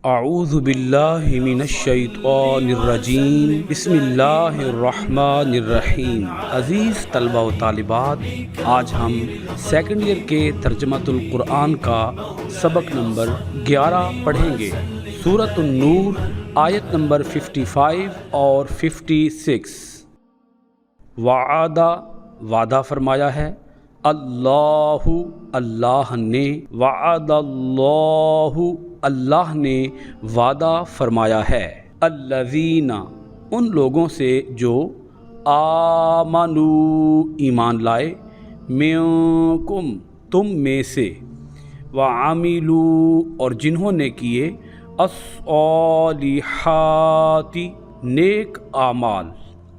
اعوذ باللہ من الشیطان الرجیم بسم اللہ الرحمن الرحیم۔ عزیز طلبہ و طالبات، آج ہم سیکنڈ ایئر کے ترجمۃ القرآن کا سبق نمبر 11 پڑھیں گے۔ سورۃ النور آیت نمبر 55 اور 56۔ وعدہ فرمایا ہے، اللہ نے، وعد اللہ نے وعدہ فرمایا ہے، الذین ان لوگوں سے جو آمنوا ایمان لائے، منکم تم میں سے، وعملوا اور جنہوں نے کیے، الصالحات نیک اعمال،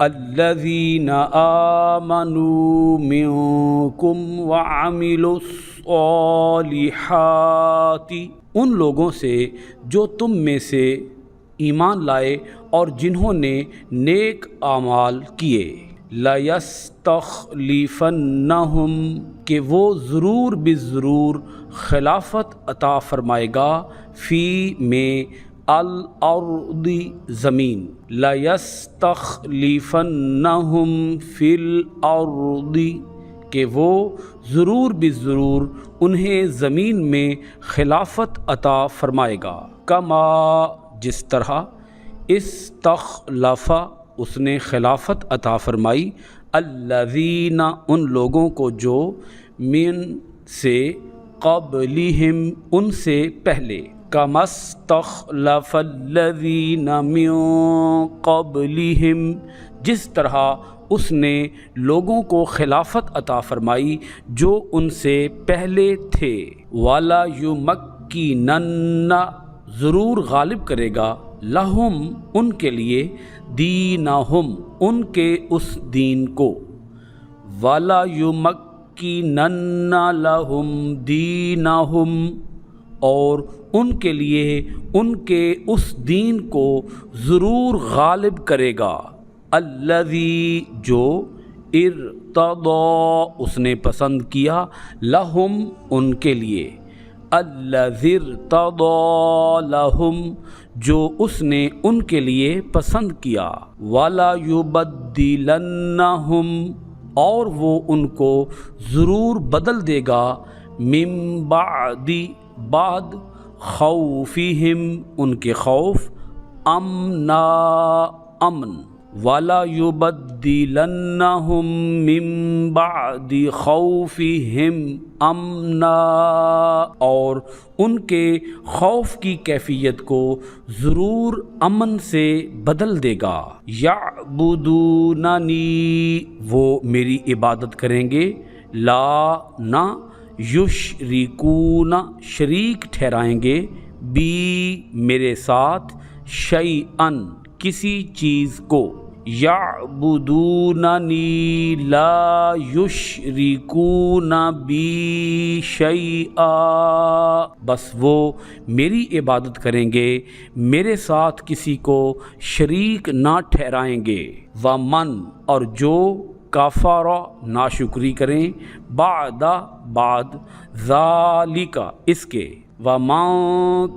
الذین آمنوا منکم وعملوا الصالحات ان لوگوں سے جو تم میں سے ایمان لائے اور جنہوں نے نیک اعمال کیے، لَيَسْتَخْلِفَنَّهُمْ کہ وہ ضرور بضرور خلافت عطا فرمائے گا، فی میں الارض زمین، لَيَسْتَخْلِفَنَّهُمْ فِي الْأَرْضِ کہ وہ ضرور بضرور انہیں زمین میں خلافت عطا فرمائے گا، کما جس طرح استخلف اس نے خلافت عطا فرمائی، الذین ان لوگوں کو جو من سے، قبلہم ان سے پہلے، کما استخلف الذین من قبلہم جس طرح اس نے لوگوں کو خلافت عطا فرمائی جو ان سے پہلے تھے، وَلَا يُمَكِّنَنَّ ضرور غالب کرے گا، لَهُمْ ان کے لیے، دِینَهُمْ ان کے اس دین کو، وَلَا يُمَكِّنَنَّ لَهُمْ دِینَهُمْ اور ان کے لیے ان کے اس دین کو ضرور غالب کرے گا، الذی جو، ارتضی اس نے پسند کیا، لہم ان کے لیے، الذی ارتضی لہم جو اس نے ان کے لیے پسند کیا، ولا یبدلنہم اور وہ ان کو ضرور بدل دے گا، من بعد خوفہم ان کے خوف، امن، وَلَا يُبَدِّلَنَّهُم مِّن بَعْدِ خَوْفِهِمْ أَمْنًا اور ان کے خوف کی کیفیت کو ضرور امن سے بدل دے گا، یعبدوننی وہ میری عبادت کریں گے، لا نہ، یشرکون شریک ٹھہرائیں گے، بی میرے ساتھ، شیئن کسی چیز کو، یعبدوننی لا یشرکون بی شیئا بس وہ میری عبادت کریں گے، میرے ساتھ کسی کو شریک نہ ٹھہرائیں گے، ومن اور جو، کفر ناشکری کریں، بعد ذالک اس کے، وَمَن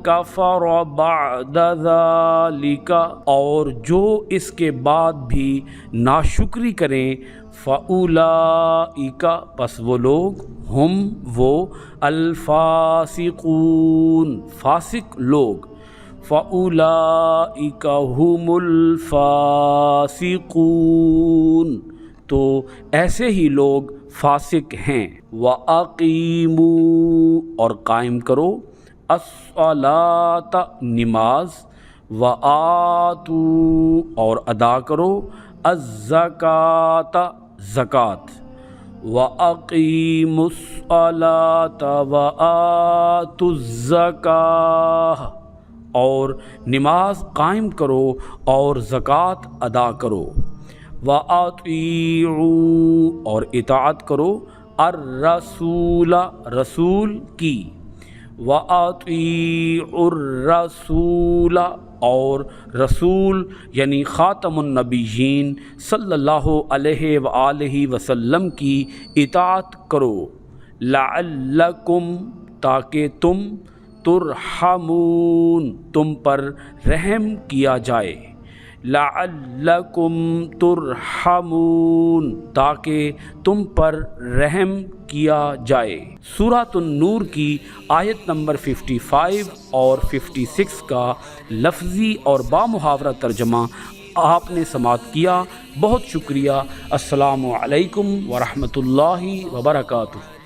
كَفَرَ بَعْدَ ذَلِكَ اور جو اس کے بعد بھی ناشکری کریں، فَأُولَئِكَ پس وہ لوگ، ہم وہ، الفاسقون فاسق لوگ، فَأُولَئِكَ هُمُ الفاسقون تو ایسے ہی لوگ فاسق ہیں، وَأَقِیمُوا اور قائم کرو، الصلاۃ نماز، وآتوا اور ادا کرو، الزکاۃ زکوٰۃ، وَأَقِیمُوا الصلاۃ وآتوا الزکاۃ اور نماز قائم کرو اور زکوٰۃ ادا کرو، وَأَطِیعُوا اور اطاعت کرو، الرسول رسول کی، وَأَطِیعُوا الرَّسُولَ اور رسول یعنی خاتم النبیین صلی اللہ علیہ وآلہ وسلم کی اطاعت کرو، لعلکم تاکہ تم، ترحمون تم پر رحم کیا جائے، لعلکم ترحمون تاکہ تم پر رحم کیا جائے۔ سورۃ النور کی آیت نمبر 55 اور 56 کا لفظی اور بامحاورہ ترجمہ آپ نے سماعت کیا۔ بہت شکریہ۔ السلام علیکم ورحمۃ اللہ وبرکاتہ۔